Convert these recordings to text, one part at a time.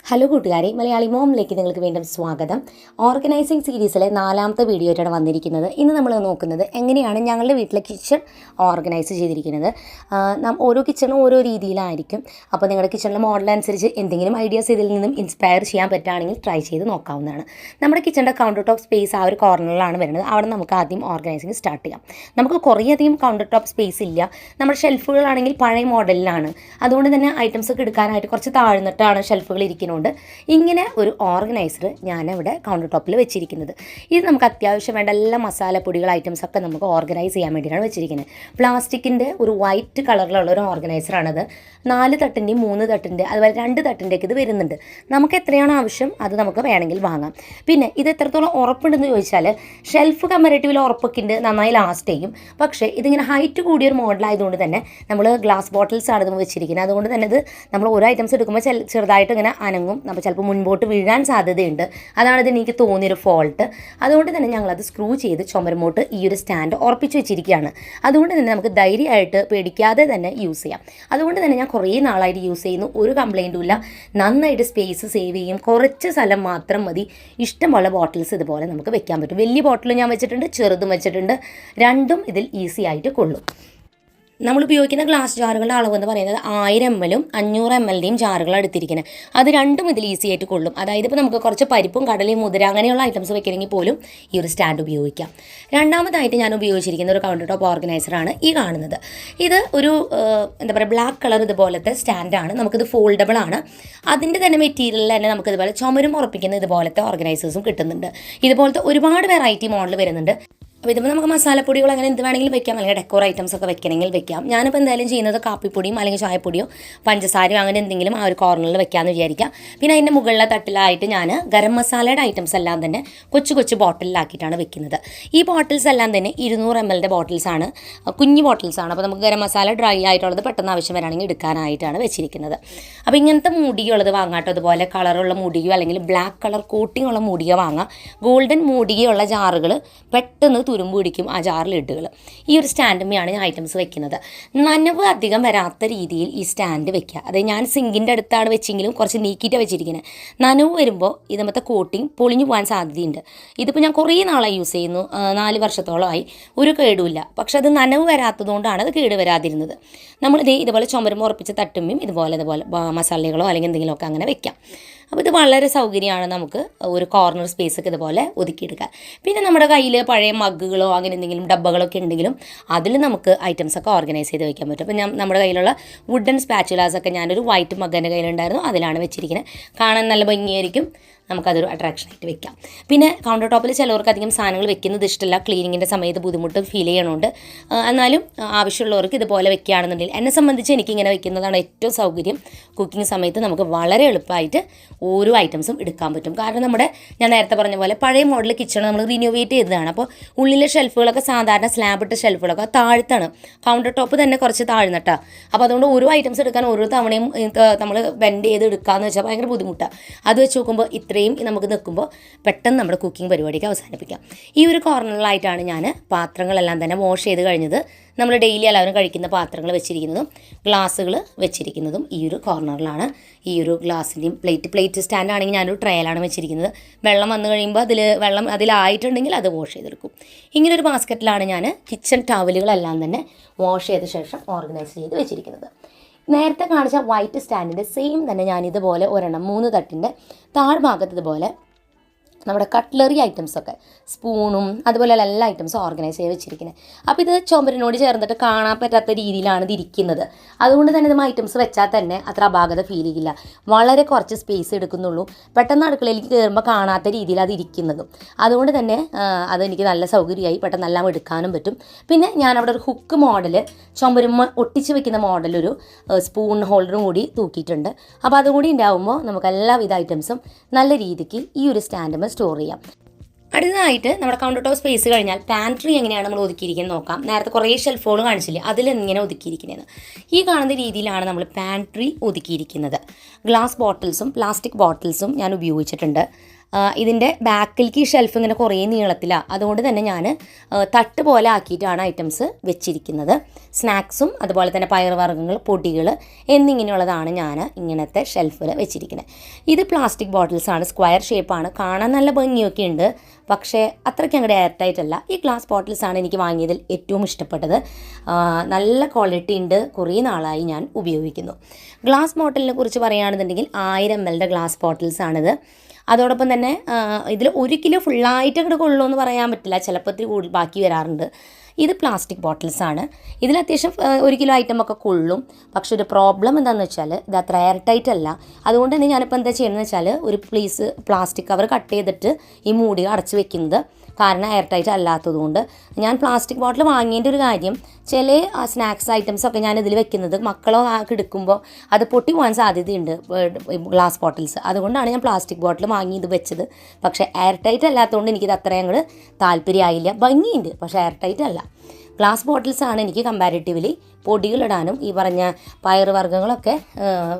Hello കൂട്ടുകാരെ, മലയാളി മോമിലേക്ക് നിങ്ങൾക്ക് വീണ്ടും സ്വാഗതം. ഓർഗനൈസിങ് സീരീസിലെ 4ാമത്തെ വീഡിയോ ആയിട്ടാണ് വന്നിരിക്കുന്നത്. ഇന്ന് നമ്മൾ നോക്കുന്നത് എങ്ങനെയാണ് ഞങ്ങളുടെ വീട്ടിലെ കിച്ചൺ ഓർഗനൈസ് ചെയ്തിരിക്കുന്നത്. ഓരോ കിച്ചണും ഓരോ രീതിയിലായിരിക്കും. അപ്പോൾ നിങ്ങളുടെ കിച്ചണിലെ മോഡൽ അനുസരിച്ച് എന്തെങ്കിലും ഐഡിയാസ് ഇതിൽ നിന്നും ഇൻസ്പയർ ചെയ്യാൻ പറ്റുകയാണെങ്കിൽ ട്രൈ ചെയ്ത് നോക്കാവുന്നതാണ്. നമ്മുടെ കിച്ചണിൻ്റെ കൗണ്ടർ ടോപ്പ് സ്പേസ് ആ ഒരു കോർണറിലാണ് വരുന്നത്. അവിടെ നമുക്ക് ആദ്യം ഓർഗനൈസിങ് സ്റ്റാർട്ട് ചെയ്യാം. നമുക്ക് കുറേയധികം കൗണ്ടർ ടോപ്പ് സ്പേസ് ഇല്ല. നമ്മുടെ ഷെൽഫുകളാണെങ്കിൽ പഴയ മോഡലിലാണ്. അതുകൊണ്ട് തന്നെ ഐറ്റംസ് ഒക്കെ എടുക്കാനായിട്ട് കുറച്ച് താഴ്ന്നിട്ടാണ് ഷെൽഫുകൾ ഇരിക്കുന്നത്. ഇങ്ങനെ ഒരു ഓർഗനൈസർ ഞാനിവിടെ കൗണ്ടർ ടോപ്പിൽ വെച്ചിരിക്കുന്നത്. ഇത് നമുക്ക് അത്യാവശ്യം വേണ്ട എല്ലാ മസാലപ്പൊടികൾ ഐറ്റംസൊക്കെ നമുക്ക് ഓർഗനൈസ് ചെയ്യാൻ വേണ്ടിയിട്ടാണ് വെച്ചിരിക്കുന്നത്. പ്ലാസ്റ്റിക്കിൻ്റെ ഒരു വൈറ്റ് കളറിലുള്ള ഒരു ഓർഗനൈസറാണത്. 4 തട്ടിൻ്റെയും 3 തട്ടിൻ്റെ അതുപോലെ 2 തട്ടിൻ്റെയൊക്കെ ഇത് വരുന്നുണ്ട്. നമുക്ക് എത്രയാണ് ആവശ്യം അത് നമുക്ക് വേണമെങ്കിൽ വാങ്ങാം. പിന്നെ ഇത് എത്രത്തോളം ഉറപ്പുണ്ടെന്ന് ചോദിച്ചാൽ ഷെൽഫ് കമ്പാരേറ്റീവിൽ ഉറപ്പൊക്കെ ഉണ്ട്, നന്നായി ലാസ്റ്റ് ചെയ്യും. പക്ഷേ ഇതിങ്ങനെ ഹൈറ്റ് കൂടിയൊരു മോഡലായതുകൊണ്ട് തന്നെ നമ്മൾ ഗ്ലാസ് ബോട്ടിൽസ് ആണ് ഇത് വെച്ചിരിക്കുന്നത്. അതുകൊണ്ട് തന്നെ ഇത് നമ്മൾ ഓരോ ഐറ്റംസ് എടുക്കുമ്പോൾ ചെറുതായിട്ട് ഇങ്ങനെ അനങ്ങും. നമ്മൾ ചിലപ്പോൾ മുൻപോട്ട് വീഴാൻ സാധ്യതയുണ്ട്. അതാണിത് എനിക്ക് തോന്നിയൊരു ഫോൾട്ട്. അതുകൊണ്ട് തന്നെ ഞങ്ങളത് സ്ക്രൂ ചെയ്ത് ചുമരുമോട്ട് ഈ ഒരു സ്റ്റാൻഡ് ഉറപ്പിച്ച് വെച്ചിരിക്കുകയാണ്. അതുകൊണ്ട് തന്നെ നമുക്ക് ധൈര്യമായിട്ട് പേടിക്കാതെ തന്നെ യൂസ് ചെയ്യാം. അതുകൊണ്ട് തന്നെ ഞാൻ കുറേ നാളായിട്ട് യൂസ് ചെയ്യുന്നു. ഒരു കംപ്ലൈൻറ്റും ഇല്ല. നന്നായിട്ട് സ്പേസ് സേവ് ചെയ്യും. കുറച്ച് സ്ഥലം മാത്രം മതി. ഇഷ്ടമുള്ള ബോട്ടിൽസ് ഇതുപോലെ നമുക്ക് വെക്കാൻ പറ്റും. വലിയ ബോട്ടിൽ ഞാൻ വെച്ചിട്ടുണ്ട്, ചെറുതും വെച്ചിട്ടുണ്ട്. രണ്ടും ഇതിൽ ഈസി ആയിട്ട് കൊള്ളും. നമ്മൾ ഉപയോഗിക്കുന്ന ഗ്ലാസ് ജാറുകളുടെ അളവ് എന്ന് പറയുന്നത് 1000 ml 500 ml ജാറുകളാണ് എടുത്തിരിക്കുന്നത്. അത് രണ്ടും ഇതിൽ ഈസി ആയിട്ട് കൊള്ളും. അതായത് ഇപ്പോൾ നമുക്ക് കുറച്ച് പരിപ്പും കടലയും മുതിര അങ്ങനെയുള്ള ഐറ്റംസ് വെക്കണമെങ്കിൽ പോലും ഈ ഒരു സ്റ്റാൻഡ് ഉപയോഗിക്കാം. രണ്ടാമതായിട്ട് ഞാൻ ഉപയോഗിച്ചിരിക്കുന്ന ഒരു കൗണ്ടർ ടോപ്പ് ഓർഗനൈസറാണ് ഈ കാണുന്നത്. ഇത് ഒരു എന്താ പറയുക ബ്ലാക്ക് കളർ ഇതുപോലത്തെ സ്റ്റാൻഡാണ്. നമുക്കിത് ഫോൾഡബിൾ ആണ്. അതിൻ്റെ തന്നെ മെറ്റീരിയലിൽ തന്നെ നമുക്കിതുപോലെ ചുമരും ഉറപ്പിക്കുന്ന ഇതുപോലത്തെ ഓർഗനൈസേഴ്സും കിട്ടുന്നുണ്ട്. ഇതുപോലത്തെ ഒരുപാട് വെറൈറ്റി മോഡൽ വരുന്നുണ്ട്. അപ്പോൾ ഇതിപ്പോൾ നമുക്ക് മസാലപ്പൊടികൾ അങ്ങനെ എന്ത് വേണമെങ്കിലും വെക്കാം, അല്ലെങ്കിൽ ഡെക്കോർ ഐറ്റംസ് ഒക്കെ വെക്കണമെങ്കിൽ വെക്കാം. ഞാനിപ്പോൾ എന്തായാലും ചെയ്യുന്നത് കാപ്പിപ്പൊടിയും അല്ലെങ്കിൽ ചായപ്പൊടിയോ പഞ്ചസാരയോ അങ്ങനെ എന്തെങ്കിലും ആ ഒരു കോർണറിൽ വെക്കാമെന്ന് വിചാരിക്കാം. പിന്നെ അതിൻ്റെ മുകളിലെ തട്ടിലായിട്ട് ഞാൻ ഗരം മസാലയുടെ ഐറ്റംസ് എല്ലാം തന്നെ കൊച്ചു കൊച്ചു ബോട്ടിലാക്കിയിട്ടാണ് വെക്കുന്നത്. ഈ ബോട്ടിൽസ് എല്ലാം തന്നെ 200 ml ബോട്ടിൽസാണ്, കുഞ്ഞു ബോട്ടിൽസാണ്. അപ്പോൾ നമുക്ക് ഗരം മസാല ഡ്രൈ ആയിട്ടുള്ളത് പെട്ടെന്ന് ആവശ്യം വരാണെങ്കിൽ എടുക്കാനായിട്ടാണ് വെച്ചിരിക്കുന്നത്. അപ്പോൾ ഇങ്ങനത്തെ മൂടിയുള്ളത് വാങ്ങാട്ടോ. അതുപോലെ കളറുള്ള മൂടിയോ അല്ലെങ്കിൽ ബ്ലാക്ക് കളർ കോട്ടിംഗ് ഉള്ള മൂടിയോ വാങ്ങാം. ഗോൾഡൻ മൂടിയുള്ള ജാറുകൾ പെട്ടെന്ന് തുരുമ്പ് പിടിക്കും ആ ജാറിൽ ഇട്ടുകൾ. ഈ ഒരു സ്റ്റാൻഡുമ്മയാണ് ഞാൻ ഐറ്റംസ് വെക്കുന്നത്. നനവ് അധികം വരാത്ത രീതിയിൽ ഈ സ്റ്റാൻഡ് വെക്കുക. അതായത് ഞാൻ സിങ്കിൻ്റെ അടുത്താണ് വെച്ചെങ്കിലും കുറച്ച് നീക്കിയിട്ട് വെച്ചിരിക്കുന്നത്. നനവ് വരുമ്പോൾ ഇതുമത്തെ കോട്ടിങ് പൊളിഞ്ഞു പോകാൻ സാധ്യതയുണ്ട്. ഇതിപ്പോൾ ഞാൻ കുറേ നാളായി യൂസ് ചെയ്യുന്നു, 4 വർഷത്തോളമായി, ഒരു കേടുമില്ല. പക്ഷെ അത് നനവ് വരാത്തതുകൊണ്ടാണ് അത് കേട് വരാതിരുന്നത്. ഇതുപോലെ ചുമരുമ്പ് ഉറപ്പിച്ച തട്ടുമ്മയും ഇതുപോലെ മസാലകളോ അല്ലെങ്കിൽ എന്തെങ്കിലുമൊക്കെ അങ്ങനെ വെക്കാം. അപ്പോൾ ഇത് വളരെ സൗകര്യമാണ്. നമുക്ക് ഒരു കോർണർ സ്പേസൊക്കെ ഇതുപോലെ ഒതുക്കിയെടുക്കാം. പിന്നെ നമ്മുടെ കയ്യിൽ പഴയ മഗ്ഗുകളോ അങ്ങനെ എന്തെങ്കിലും ഡബ്ബകളൊക്കെ ഉണ്ടെങ്കിലും അതിൽ നമുക്ക് ഐറ്റംസൊക്കെ ഓർഗനൈസ് ചെയ്ത് വയ്ക്കാൻ പറ്റും. അപ്പോൾ നമ്മുടെ കയ്യിലുള്ള വുഡൻ സ്പാച്ചുലാസൊക്കെ ഞാനൊരു വൈറ്റ് മഗ് എൻ്റെ കയ്യിലുണ്ടായിരുന്നു, അതിലാണ് വെച്ചിരിക്കുന്നത്. കാണാൻ നല്ല ഭംഗിയായിരിക്കും. നമുക്കതൊരു അട്രാക്ഷനായിട്ട് വെക്കാം. പിന്നെ കൗണ്ടർ ടോപ്പിൽ ചിലവർക്ക് അധികം സാധനങ്ങൾ വെക്കുന്നത് ഇഷ്ടമല്ല, ക്ലീനിങ്ങിൻ്റെ സമയത്ത് ബുദ്ധിമുട്ട് ഫീൽ ചെയ്യണമുണ്ട്. എന്നാലും ആവശ്യമുള്ളവർക്ക് ഇതുപോലെ വെക്കുകയാണെന്നുണ്ടെങ്കിൽ, എന്നെ സംബന്ധിച്ച് എനിക്കിങ്ങനെ വെക്കുന്നതാണ് ഏറ്റവും സൗകര്യം. കുക്കിംഗ് സമയത്ത് നമുക്ക് വളരെ എളുപ്പമായിട്ട് ഓരോ ഐറ്റംസും എടുക്കാൻ പറ്റും. കാരണം ഞാൻ നേരത്തെ പറഞ്ഞ പോലെ പഴയ മോഡൽ കിച്ചൺ നമ്മൾ റിനോവേറ്റ് ചെയ്തതാണ്. അപ്പോൾ ഉള്ളിലെ ഷെൽഫുകളൊക്കെ സാധാരണ സ്ലാബിട്ട ഷെൽഫുകളൊക്കെ താഴ്ത്താണ്. കൗണ്ടർ ടോപ്പ് തന്നെ കുറച്ച് താഴ്ന്നിട്ടാണ്. അപ്പോൾ അതുകൊണ്ട് ഓരോ ഐറ്റംസ് എടുക്കാൻ ഓരോ തവണയും നമ്മൾ ബെൻഡ് ചെയ്ത് എടുക്കാമെന്ന് വെച്ചാൽ ഭയങ്കര ബുദ്ധിമുട്ടാണ്. അത് വെച്ച് നോക്കുമ്പോൾ ഇത്രയും നമുക്ക് നിൽക്കുമ്പോൾ പെട്ടെന്ന് നമ്മുടെ കുക്കിംഗ് പരിപാടിക്ക് അവസാനിപ്പിക്കാം. ഈ ഒരു കോർണറിലായിട്ടാണ് ഞാൻ പാത്രങ്ങളെല്ലാം തന്നെ വാഷ് ചെയ്ത് കഴിഞ്ഞത്. നമ്മൾ ഡെയിലി എല്ലാവരും കഴിക്കുന്ന പാത്രങ്ങൾ വെച്ചിരിക്കുന്നതും ഗ്ലാസ്സുകൾ വെച്ചിരിക്കുന്നതും ഈ ഒരു കോർണറിലാണ്. ഈ ഒരു ഗ്ലാസിൻ്റെയും പ്ലേറ്റ് സ്റ്റാൻഡാണെങ്കിൽ ഞാനൊരു ട്രയലാണ് വെച്ചിരിക്കുന്നത്. വെള്ളം വന്നു കഴിയുമ്പോൾ വെള്ളം അതിലായിട്ടുണ്ടെങ്കിൽ അത് വാഷ് ചെയ്തെടുക്കും. ഇങ്ങനൊരു ബാസ്ക്കറ്റിലാണ് ഞാൻ കിച്ചൺ ടവലുകളെല്ലാം തന്നെ വാഷ് ചെയ്ത ശേഷം ഓർഗനൈസ് ചെയ്ത് വെച്ചിരിക്കുന്നത്. നേരത്തെ കാണിച്ച വൈറ്റ് സ്റ്റാൻഡിൻ്റെ സെയിം തന്നെ ഞാൻ ഇതുപോലെ 3 തട്ടിൻ്റെ താഴ്ഭാഗത്ത് ഇതുപോലെ നമ്മുടെ കട്ട്ലറി ഐറ്റംസൊക്കെ സ്പൂണും അതുപോലെ എല്ലാ ഐറ്റംസും ഓർഗനൈസ് ചെയ്ത് വെച്ചിരിക്കുന്നത്. അപ്പോൾ ഇത് ചുമരിനോട് ചേർന്നിട്ട് കാണാൻ പറ്റാത്ത രീതിയിലാണ് ഇത് ഇരിക്കുന്നത്. അതുകൊണ്ട് തന്നെ ഇത് ഐറ്റംസ് വെച്ചാൽ തന്നെ അത്ര അപാകത ഫീൽ ചെയ്യില്ല. വളരെ കുറച്ച് സ്പേസ് എടുക്കുന്നുള്ളൂ. പെട്ടെന്ന് അടുക്കളയിലേക്ക് കയറുമ്പോൾ കാണാത്ത രീതിയിൽ അത് ഇരിക്കുന്നതും. അതുകൊണ്ട് തന്നെ അതെനിക്ക് നല്ല സൗകര്യമായി, പെട്ടെന്ന് എല്ലാം എടുക്കാനും പറ്റും. പിന്നെ ഞാനവിടെ ഒരു ഹുക്ക് മോഡൽ ചുമരുമ്മ ഒട്ടിച്ച് വെക്കുന്ന മോഡലൊരു സ്പൂൺ ഹോൾഡറും കൂടി തൂക്കിയിട്ടുണ്ട്. അപ്പോൾ അതുകൂടി ഉണ്ടാകുമ്പോൾ നമുക്ക് എല്ലാവിധ ഐറ്റംസും നല്ല രീതിക്ക് ഈ ഒരു സ്റ്റാൻഡുമ്പോൾ സ്റ്റോർ ചെയ്യാം. അടുത്തതായിട്ട് നമ്മുടെ കൗണ്ടർ ടോപ്പ് സ്പേസ് കഴിഞ്ഞാൽ പാൻട്രി എങ്ങനെയാണ് നമ്മൾ ഒതുക്കിയിരിക്കുന്നത് നോക്കാം. നേരത്തെ കുറേ ഷെൽഫുകൾ കാണിച്ചില്ലേ, അതിലെങ്ങനെ ഒതുക്കിയിരിക്കുന്നതെന്ന്. ഈ കാണുന്ന രീതിയിലാണ് നമ്മൾ പാൻട്രി ഒതുക്കിയിരിക്കുന്നത്. ഗ്ലാസ് ബോട്ടിൽസും പ്ലാസ്റ്റിക് ബോട്ടിൽസും ഞാൻ ഉപയോഗിച്ചിട്ടുണ്ട്. ഇതിൻ്റെ ബാക്കിലേക്ക് ഈ ഷെൽഫ് ഇങ്ങനെ കുറേ നീളത്തിലാണ്. അതുകൊണ്ട് തന്നെ ഞാൻ തട്ട് പോലെ ആക്കിയിട്ടാണ് ഐറ്റംസ് വെച്ചിരിക്കുന്നത്. സ്നാക്സും അതുപോലെ തന്നെ പയറുവർഗ്ഗങ്ങൾ, പൊടികൾ എന്നിങ്ങനെയുള്ളതാണ് ഞാൻ ഇങ്ങനത്തെ ഷെൽഫിൽ വെച്ചിരിക്കുന്നത്. ഇത് പ്ലാസ്റ്റിക് ബോട്ടിൽസാണ്, സ്ക്വയർ ഷേപ്പാണ്, കാണാൻ നല്ല ഭംഗിയൊക്കെ ഉണ്ട്. പക്ഷേ അത്രയ്ക്ക് അങ്ങോട്ട് എയർ ടൈറ്റ് അല്ല. ഈ ഗ്ലാസ് ബോട്ടിൽസാണ് എനിക്ക് വാങ്ങിയതിൽ ഏറ്റവും ഇഷ്ടപ്പെട്ടത്. നല്ല ക്വാളിറ്റി ഉണ്ട്, കുറേ നാളായി ഞാൻ ഉപയോഗിക്കുന്നു. ഗ്ലാസ് ബോട്ടിലിനെ കുറിച്ച് പറയുകയാണെന്നുണ്ടെങ്കിൽ 1000 ml ഗ്ലാസ് ബോട്ടിൽസാണിത്. അതോടൊപ്പം തന്നെ ഇതിൽ 1 കിലോ ഫുള്ളായിട്ട് അങ്ങോട്ട് കൊള്ളുമെന്ന് പറയാൻ പറ്റില്ല, ചിലപ്പോൾ ഇത്തിരി കൂടുതൽ ബാക്കി വരാറുണ്ട്. ഇത് പ്ലാസ്റ്റിക് ബോട്ടിൽസാണ്. ഇതിൽ അത്യാവശ്യം 1 കിലോ ഐറ്റമൊക്കെ കൊള്ളും. പക്ഷെ ഒരു പ്രോബ്ലം എന്താണെന്ന് വെച്ചാൽ ഇത് അത്ര എയർ ടൈറ്റ് അല്ല. അതുകൊണ്ട് തന്നെ ഞാനിപ്പോൾ എന്താ ചെയ്യുന്നത് വെച്ചാൽ ഒരു പ്ലാസ്റ്റിക് കവർ കട്ട് ചെയ്തിട്ട് ഈ മൂടി അടച്ച് വെക്കുന്നത്. കാരണം എയർ ടൈറ്റ് അല്ലാത്തതുകൊണ്ട്. ഞാൻ പ്ലാസ്റ്റിക് ബോട്ടിൽ വാങ്ങിയതിൻ്റെ ഒരു കാര്യം, ചില സ്നാക്സ് ഐറ്റംസൊക്കെ ഞാൻ ഇതിൽ വെക്കുന്നത് മക്കളോ എടുക്കുമ്പോൾ അത് പൊട്ടി പോകാൻ സാധ്യതയുണ്ട്, ഗ്ലാസ് ബോട്ടിൽസ്. അതുകൊണ്ടാണ് ഞാൻ പ്ലാസ്റ്റിക് ബോട്ടിൽ വാങ്ങി ഇത് വെച്ചത്. പക്ഷേ എയർ ടൈറ്റ് അല്ലാത്തതുകൊണ്ട് എനിക്കിത് അത്രയും അങ്ങോട്ട് താല്പര്യമായില്ല. ഭംഗിയുണ്ട്, പക്ഷേ എയർ ടൈറ്റ് അല്ല. ഗ്ലാസ് ബോട്ടിൽസാണ് എനിക്ക് കമ്പാരിറ്റീവ്ലി പൊടികളിടാനും ഈ പറഞ്ഞ പയറുവർഗ്ഗങ്ങളൊക്കെ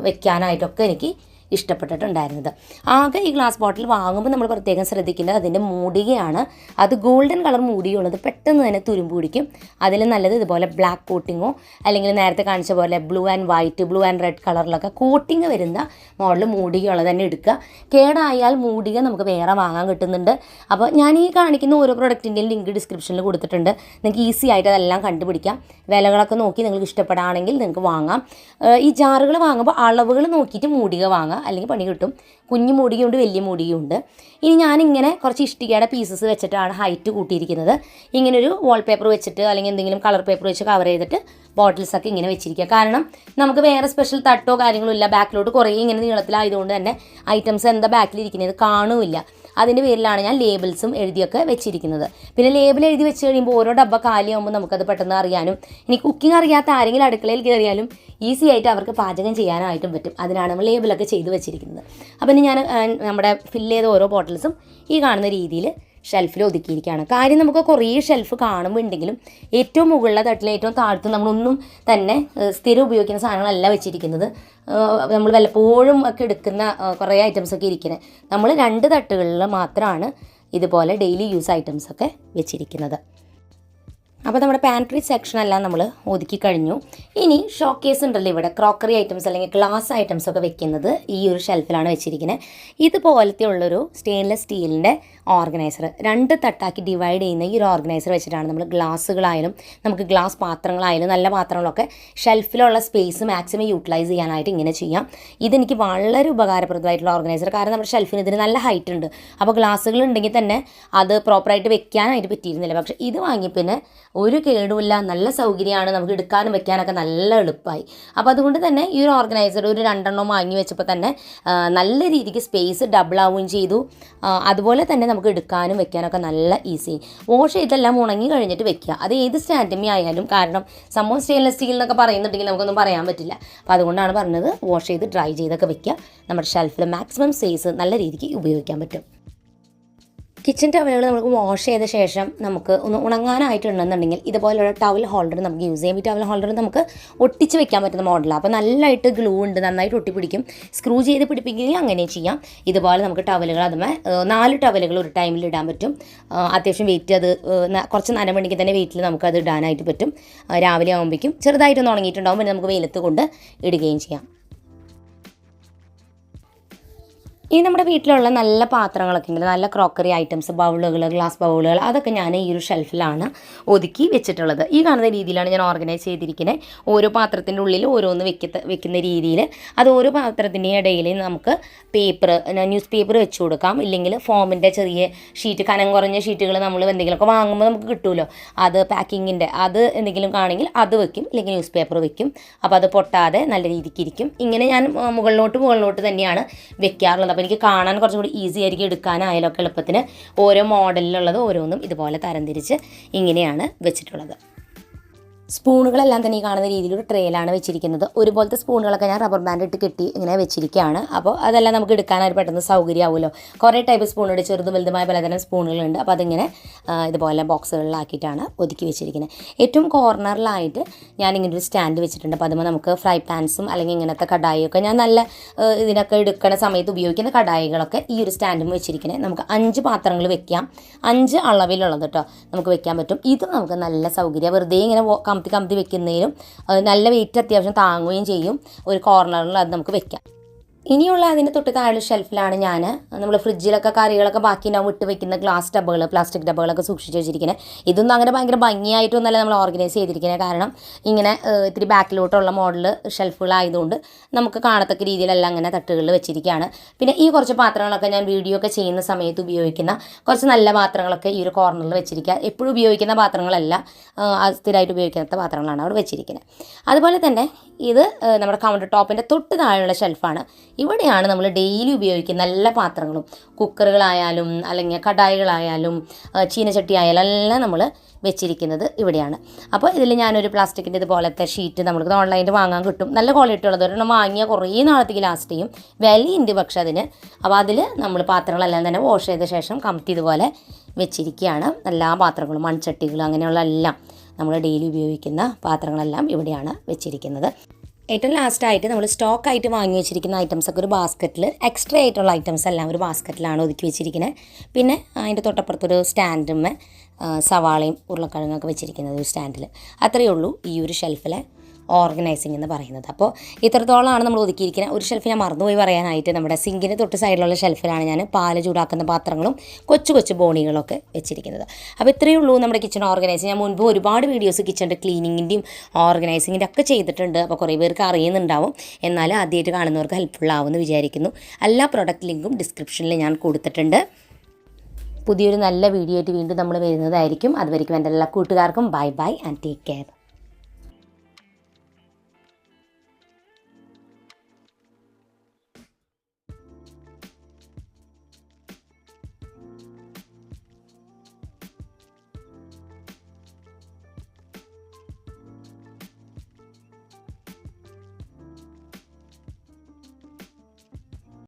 വെക്കാനായിട്ടൊക്കെ എനിക്ക് ഇഷ്ടപ്പെട്ടിട്ടുണ്ടായിരുന്നത്. ആകെ ഈ ഗ്ലാസ് ബോട്ടിൽ വാങ്ങുമ്പോൾ നമ്മൾ പ്രത്യേകം ശ്രദ്ധിക്കേണ്ടത് അതിൻ്റെ മൂടികയാണ്. അത് ഗോൾഡൻ കളർ മൂടിയുള്ളത് പെട്ടെന്ന് തന്നെ തുരുമ്പ് പിടിക്കും. അതിൽ നല്ലത് ഇതുപോലെ ബ്ലാക്ക് കോട്ടിങ്ങോ അല്ലെങ്കിൽ നേരത്തെ കാണിച്ച പോലെ blue and white, blue and red കളറിലൊക്കെ കോട്ടിങ് വരുന്ന മോഡൽ മൂടികയുള്ളത് തന്നെ എടുക്കുക. കേടായാൽ മൂടിക നമുക്ക് വേറെ വാങ്ങാൻ കിട്ടുന്നുണ്ട്. അപ്പോൾ ഞാൻ ഈ കാണിക്കുന്ന ഓരോ പ്രൊഡക്റ്റിൻ്റെയും ലിങ്ക് ഡിസ്ക്രിപ്ഷനിൽ കൊടുത്തിട്ടുണ്ട്. നിങ്ങൾക്ക് ഈസി ആയിട്ട് അതെല്ലാം കണ്ടുപിടിക്കാം. വിലകളൊക്കെ നോക്കി നിങ്ങൾക്ക് ഇഷ്ടപ്പെടുകയാണെങ്കിൽ നിങ്ങൾക്ക് വാങ്ങാം. ഈ ജാറുകൾ വാങ്ങുമ്പോൾ അളവുകൾ നോക്കിയിട്ട് മൂടിക വാങ്ങാം, അല്ലെങ്കിൽ പണി കിട്ടും. കുഞ്ഞു മൂടികയുണ്ട്, വലിയ മൂടികയുണ്ട്. ഇനി ഞാനിങ്ങനെ കുറച്ച് ഇഷ്ടികയുടെ പീസസ് വെച്ചിട്ടാണ് ഹൈറ്റ് കൂട്ടിയിരിക്കുന്നത്. ഇങ്ങനൊരു വാൾപേപ്പർ വെച്ചിട്ട് അല്ലെങ്കിൽ എന്തെങ്കിലും കളർ പേപ്പർ വെച്ച് കവർ ചെയ്തിട്ട് ബോട്ടിൽസൊക്കെ ഇങ്ങനെ വെച്ചിരിക്കുക. കാരണം നമുക്ക് വേറെ സ്പെഷ്യൽ തട്ടോ കാര്യങ്ങളോ ഇല്ല. ബാക്കിലോട്ട് കുറേ ഇങ്ങനെ നീളത്തിലായതുകൊണ്ട് തന്നെ ഐറ്റംസ് എന്താ ബാക്കിലിരിക്കുന്നത് കാണുമില്ല. അതിൻ്റെ പേരിലാണ് ഞാൻ ലേബിൾസും എഴുതിയൊക്കെ വെച്ചിരിക്കുന്നത്. പിന്നെ ലേബിൾ എഴുതി വെച്ച് കഴിയുമ്പോൾ ഓരോ ഡബ്ബ കാലിയാകുമ്പോൾ നമുക്കത് പെട്ടെന്ന് അറിയാനും, ഇനി കുക്കിംഗ് അറിയാത്ത ആരെങ്കിലും അടുക്കളയിൽ കയറിയാലും ഈസി ആയിട്ട് അവർക്ക് പാചകം ചെയ്യാനായിട്ടും പറ്റും. അതിനാണ് നമ്മൾ ലേബിളൊക്കെ ചെയ്ത് വെച്ചിരിക്കുന്നത്. അപ്പം ഇനി ഞാൻ നമ്മുടെ ഫില്ല് ചെയ്ത ഓരോ ബോട്ടിൽസും ഈ കാണുന്ന രീതിയിൽ ഷെൽഫിൽ ഒതുക്കിയിരിക്കുകയാണ്. കാര്യം നമുക്ക് കുറേ ഷെൽഫ് കാണുമ്പോൾ ഉണ്ടെങ്കിലും ഏറ്റവും മുകളിലെ തട്ടിൽ ഏറ്റവും താഴത്ത് നമ്മളൊന്നും തന്നെ സ്ഥിരം ഉപയോഗിക്കുന്ന സാധനങ്ങളല്ല വെച്ചിരിക്കുന്നത്. നമ്മൾ വല്ലപ്പോഴും ഒക്കെ എടുക്കുന്ന കുറേ ഐറ്റംസൊക്കെ ഇരിക്കുന്നത്. നമ്മൾ 2 തട്ടുകളിൽ മാത്രമാണ് ഇതുപോലെ ഡെയിലി യൂസ് ഐറ്റംസൊക്കെ വെച്ചിരിക്കുന്നത്. അപ്പോൾ നമ്മുടെ പാൻട്രി സെക്ഷനെല്ലാം നമ്മൾ ഒതുക്കി കഴിഞ്ഞു. ഇനി ഷോക്കേസ് ഉണ്ടല്ലോ, ഇവിടെ ക്രോക്കറി ഐറ്റംസ് അല്ലെങ്കിൽ ഗ്ലാസ് ഐറ്റംസ് ഒക്കെ വെക്കുന്നത് ഈ ഒരു ഷെൽഫിലാണ് വെച്ചിരിക്കുന്നത്. ഇതുപോലത്തെ ഉള്ളൊരു സ്റ്റെയിൻലെസ് സ്റ്റീലിൻ്റെ ഓർഗനൈസർ 2 തട്ടാക്കി ഡിവൈഡ് ചെയ്യുന്ന ഈ ഒരു ഓർഗനൈസർ വെച്ചിട്ടാണ് നമ്മൾ ഗ്ലാസ്സുകളായാലും നമുക്ക് ഗ്ലാസ് പാത്രങ്ങളായാലും നല്ല പാത്രങ്ങളൊക്കെ ഷെൽഫിലുള്ള സ്പേസ് മാക്സിമം യൂട്ടിലൈസ് ചെയ്യാനായിട്ട് ഇങ്ങനെ ചെയ്യാം. ഇതെനിക്ക് വളരെ ഉപകാരപ്രദമായിട്ടുള്ള ഓർഗനൈസർ. കാരണം നമ്മുടെ ഷെൽഫിന് ഇതിന് നല്ല ഹൈറ്റ് ഉണ്ട്. അപ്പോൾ ഗ്ലാസ്സുകൾ ഉണ്ടെങ്കിൽ തന്നെ അത് പ്രോപ്പറായിട്ട് വെക്കാനായിട്ട് പറ്റിയിരുന്നില്ല. പക്ഷേ ഇത് വാങ്ങി പിന്നെ ഒരു കേടുമില്ല, നല്ല സൗകര്യമാണ്, നമുക്ക് എടുക്കാനും വെക്കാനൊക്കെ നല്ല എളുപ്പമായി. അപ്പോൾ അതുകൊണ്ട് തന്നെ ഈ ഒരു ഓർഗനൈസർ ഒരു 2 എണ്ണം വാങ്ങി വെച്ചപ്പോൾ തന്നെ നല്ല രീതിക്ക് സ്പേസ് ഡബിൾ ആവുകയും ചെയ്തു. അതുപോലെ തന്നെ നമുക്ക് എടുക്കാനും വെക്കാനൊക്കെ നല്ല ഈസി. വാഷ് ചെയ്തെല്ലാം ഉണങ്ങി കഴിഞ്ഞിട്ട് വെക്കുക. അത് ഏത് സ്റ്റാൻഡമി ആയാലും. കാരണം സംഭവം സ്റ്റെയിൻലെസ് സ്റ്റീൽ എന്നൊക്കെ പറയുന്നുണ്ടെങ്കിൽ നമുക്കൊന്നും പറയാൻ പറ്റില്ല. അപ്പോൾ അതുകൊണ്ടാണ് പറഞ്ഞത് വാഷ് ചെയ്ത് ഡ്രൈ ചെയ്തൊക്കെ വെക്കുക. നമ്മുടെ ഷെൽഫിൽ മാക്സിമം സ്പേസ് നല്ല രീതിക്ക് ഉപയോഗിക്കാൻ പറ്റും. കിച്ചൺ ടവലുകൾ നമുക്ക് വാഷ് ചെയ്ത ശേഷം നമുക്ക് ഒന്ന് ഉണങ്ങാനായിട്ടുണ്ടെന്നുണ്ടെങ്കിൽ ഇതുപോലെയുള്ള ടവൽ ഹോൾഡർ നമുക്ക് യൂസ് ചെയ്യാം. ഈ ടവൽ ഹോൾഡർ നമുക്ക് ഒട്ടിച്ച് വെക്കാൻ പറ്റുന്ന മോഡലാണ്. അപ്പോൾ നല്ലതായിട്ട് ഗ്ലൂ ഉണ്ട്, നന്നായിട്ട് ഒട്ടിപ്പിടിക്കും. സ്ക്രൂ ചെയ്ത് പിടിപ്പിക്കുകയും അങ്ങനെ ചെയ്യാം. ഇതുപോലെ നമുക്ക് ടവലുകൾ അതുമേ 4 ടവലുകൾ ഒരു ടൈമിൽ ഇടാൻ പറ്റും. അത്യാവശ്യം വെയിറ്റ് അത് കുറച്ച് നനവുണ്ടെങ്കിൽ തന്നെ വെയിറ്റിൽ നമുക്കത് ഇടാനായിട്ട് പറ്റും. രാവിലെ ആകുമ്പോഴേക്കും ചെറുതായിട്ടൊന്ന് ഉണങ്ങിയിട്ടുണ്ടാകും. പിന്നെ നമുക്ക് വെയിലത്ത് കൊണ്ട് ഇടുകയും ചെയ്യാം. ഈ നമ്മുടെ വീട്ടിലുള്ള നല്ല പാത്രങ്ങളൊക്കെ ഉണ്ടെങ്കിൽ നല്ല ക്രോക്കറി ഐറ്റംസ്, ബൗളുകൾ, ഗ്ലാസ് ബൗളുകൾ, അതൊക്കെ ഞാൻ ഈ ഒരു ഷെൽഫിലാണ് ഒതുക്കി വെച്ചിട്ടുള്ളത്. ഈ കാണുന്ന രീതിയിലാണ് ഞാൻ ഓർഗനൈസ് ചെയ്തിരിക്കുന്നത്. ഓരോ പാത്രത്തിൻ്റെ ഉള്ളിൽ ഓരോന്ന് വെക്കുന്ന രീതിയിൽ. അത് ഓരോ പാത്രത്തിൻ്റെ ഇടയിൽ നമുക്ക് പേപ്പർ, ന്യൂസ് പേപ്പർ വെച്ച് കൊടുക്കാം. ഇല്ലെങ്കിൽ ഫോമിൻ്റെ ചെറിയ ഷീറ്റ്, കനം കുറഞ്ഞ ഷീറ്റുകൾ നമ്മൾ എന്തെങ്കിലുമൊക്കെ വാങ്ങുമ്പോൾ നമുക്ക് കിട്ടുമല്ലോ, അത് പാക്കിങ്ങിൻ്റെ അത് എന്തെങ്കിലും കാണെങ്കിൽ അത് വെക്കും. ഇല്ലെങ്കിൽ ന്യൂസ് പേപ്പർ വെക്കും. അപ്പോൾ അത് പൊട്ടാതെ നല്ല രീതിക്ക് ഇരിക്കും. ഇങ്ങനെ ഞാൻ മുകളിലോട്ട് തന്നെയാണ് വെക്കാറുള്ളത്. അപ്പോൾ എനിക്ക് കാണാൻ കുറച്ചും കൂടി ഈസി ആയിരിക്കും, എടുക്കാനായാലും ഒക്കെ എളുപ്പത്തിന്. ഓരോ മോഡലിലുള്ളത് ഓരോന്നും ഇതുപോലെ തരംതിരിച്ച് ഇങ്ങനെയാണ് വെച്ചിട്ടുള്ളത്. സ്പൂണുകളെല്ലാം തന്നെ ഈ കാണുന്ന രീതിയിൽ ഒരു ട്രേയിലാണ് വെച്ചിരിക്കുന്നത്. ഒരുപോലത്തെ സ്പൂണുകളൊക്കെ ഞാൻ റബ്ബർ ബാൻഡ് ഇട്ട് കെട്ടി ഇങ്ങനെ വെച്ചിരിക്കുകയാണ്. അപ്പോൾ അതെല്ലാം നമുക്ക് എടുക്കാനായിട്ട് പെട്ടെന്ന് സൗകര്യമാവുമല്ലോ. കുറേ ടൈപ്പ് സ്പൂണുണ്ട്, ചെറുതും വലുതുമായ പലതരം സ്പൂണുകളുണ്ട്. അപ്പോൾ അതിങ്ങനെ ഇതുപോലെ ബോക്സുകളിലാക്കിയിട്ടാണ് ഒതുക്കി വെച്ചിരിക്കുന്നത്. ഏറ്റവും കോർണറിലായിട്ട് ഞാനിങ്ങനെ ഒരു സ്റ്റാൻഡ് വെച്ചിട്ടുണ്ട്. അപ്പോൾ അതുമ്പോൾ നമുക്ക് ഫ്രൈ പാൻസും അല്ലെങ്കിൽ ഇങ്ങനത്തെ കടായിയൊക്കെ ഞാൻ നല്ല ഇതിനൊക്കെ എടുക്കുന്ന സമയത്ത് ഉപയോഗിക്കുന്ന കടായികളൊക്കെ ഈ ഒരു സ്റ്റാൻഡും വെച്ചിരിക്കുന്നത്. നമുക്ക് 5 പാത്രങ്ങൾ വെക്കാം. 5 അളവിലുള്ളത് കേട്ടോ നമുക്ക് വെക്കാൻ പറ്റും. ഇത് നമുക്ക് നല്ല സൗകര്യം, വെറുതെ ഇങ്ങനെ കമത്തി വെക്കുന്നതിനും നല്ല വെയിറ്റ് അത്യാവശ്യം താങ്ങുകയും ചെയ്യും. ഒരു കോർണറിൽ അത് നമുക്ക് വെക്കാം. ഇനിയുള്ള അതിൻ്റെ തൊട്ട് താഴെ ഷെൽഫിലാണ് ഞാൻ നമ്മൾ ഫ്രിഡ്ജിലൊക്കെ കറികളൊക്കെ ബാക്കി ഉണ്ടാവും വിട്ട് വെക്കുന്ന ഗ്ലാസ് ഡബ്ബകൾ, പ്ലാസ്റ്റിക് ഡബ്ബകളൊക്കെ സൂക്ഷിച്ച് വെച്ചിരിക്കുന്നത്. ഇതൊന്നും അങ്ങനെ ഭയങ്കര ഭംഗിയായിട്ടൊന്നല്ല നമ്മൾ ഓർഗനൈസ് ചെയ്തിരിക്കുന്നത്. കാരണം ഇങ്ങനെ ഇത്തിരി ബാക്കിലോട്ടുള്ള മോഡൽ ഷെൽഫുകളായതുകൊണ്ട് നമുക്ക് കാണത്തക്ക രീതിയിലെല്ലാം അങ്ങനെ തട്ടുകളിൽ വെച്ചിരിക്കുകയാണ്. പിന്നെ ഈ കുറച്ച് പാത്രങ്ങളൊക്കെ ഞാൻ വീഡിയോ ഒക്കെ ചെയ്യുന്ന സമയത്ത് ഉപയോഗിക്കുന്ന കുറച്ച് നല്ല പാത്രങ്ങളൊക്കെ ഈ ഒരു കോർണറിൽ വെച്ചിരിക്കുക. എപ്പോഴും ഉപയോഗിക്കുന്ന പാത്രങ്ങളല്ല, സ്ഥിരമായിട്ട് ഉപയോഗിക്കാത്ത പാത്രങ്ങളാണ് അവിടെ വെച്ചിരിക്കുന്നത്. അതുപോലെ തന്നെ ഇത് നമ്മുടെ കൗണ്ടർ ടോപ്പിൻ്റെ തൊട്ട് താഴെയുള്ള ഷെൽഫാണ്. ഇവിടെയാണ് നമ്മൾ ഡെയിലി ഉപയോഗിക്കുന്ന എല്ലാ പാത്രങ്ങളും, കുക്കറുകളായാലും അല്ലെങ്കിൽ കടായികളായാലും ചീനച്ചട്ടി ആയാലും എല്ലാം നമ്മൾ വെച്ചിരിക്കുന്നത് ഇവിടെയാണ്. അപ്പോൾ ഇതിൽ ഞാനൊരു പ്ലാസ്റ്റിക്കിൻ്റെ ഇതുപോലത്തെ ഷീറ്റ് നമുക്ക് ഓൺലൈനിൽ വാങ്ങാൻ കിട്ടും. നല്ല ക്വാളിറ്റി ഉള്ളത്, ഒരെണ്ണം വാങ്ങിയാൽ കുറേ നാളത്തേക്ക് ലാസ്റ്റ് ചെയ്യും. വിലയുണ്ട് പക്ഷെ അതിന്. അപ്പോൾ അതിൽ നമ്മൾ പാത്രങ്ങളെല്ലാം തന്നെ വാഷ് ചെയ്ത ശേഷം കമത്തി ഇതുപോലെ വെച്ചിരിക്കുകയാണ്. എല്ലാ പാത്രങ്ങളും, മൺചട്ടികൾ, അങ്ങനെയുള്ള എല്ലാം നമ്മൾ ഡെയിലി ഉപയോഗിക്കുന്ന പാത്രങ്ങളെല്ലാം ഇവിടെയാണ് വെച്ചിരിക്കുന്നത്. ഏറ്റവും ലാസ്റ്റായിട്ട് നമ്മൾ സ്റ്റോക്കായിട്ട് വാങ്ങി വെച്ചിരിക്കുന്ന ഐറ്റംസൊക്കെ ഒരു ബാസ്ക്കറ്റിൽ, എക്സ്ട്രാ ആയിട്ടുള്ള ഐറ്റംസ് എല്ലാം ഒരു ബാസ്ക്കറ്റിലാണ് ഒതുക്കി വെച്ചിരിക്കുന്നത്. പിന്നെ അതിൻ്റെ തൊട്ടപ്പുറത്തൊരു സ്റ്റാൻഡുമ്മേ സവാളയും ഉരുളക്കിഴങ്ങൊക്കെ വെച്ചിരിക്കുന്നത് ഒരു സ്റ്റാൻഡിൽ. അത്രയേ ഉള്ളൂ ഈ ഒരു ഷെൽഫിലെ ഓർഗനൈസിങ് എന്ന് പറയുന്നത്. അപ്പോൾ ഇത്രത്തോളമാണ് നമ്മൾ ഒതുക്കിയിരിക്കുന്നത്. ഒരു ഷെൽഫ് ഞാൻ മറന്നുപോയി പറയാനായിട്ട്, നമ്മുടെ സിങ്കിന് തൊട്ട് സൈഡിലുള്ള ഷെൽഫിലാണ് ഞാൻ പാല് ചൂടാക്കുന്ന പാത്രങ്ങളും കൊച്ചു ബോണികളൊക്കെ വെച്ചിരിക്കുന്നത്. അപ്പോൾ ഇത്രയേ ഉള്ളൂ നമ്മുടെ കിച്ചൺ ഓർഗനൈസിങ്. ഞാൻ മുൻപ് ഒരുപാട് വീഡിയോസ് കിച്ചണിൻ്റെ ക്ലീനിങ്ങിൻ്റെയും ഓർഗനൈസിങ്ങിൻ്റെ ഒക്കെ ചെയ്തിട്ടുണ്ട്. അപ്പോൾ കുറേ പേർക്ക് അറിയുന്നുണ്ടാവും, എന്നാലും ആദ്യമായിട്ട് കാണുന്നവർക്ക് ഹെൽപ്ഫുൾ ആവുമെന്ന് വിചാരിക്കുന്നു. എല്ലാ പ്രൊഡക്റ്റ് ലിങ്കും ഡിസ്ക്രിപ്ഷനിൽ ഞാൻ കൊടുത്തിട്ടുണ്ട്. പുതിയൊരു നല്ല വീഡിയോ ആയിട്ട് വീണ്ടും നമ്മൾ വരുന്നതായിരിക്കും. അതുവരെയ്ക്കും എൻ്റെ എല്ലാ കൂട്ടുകാർക്കും ബൈ ആൻഡ് ടേക്ക് കെയർ.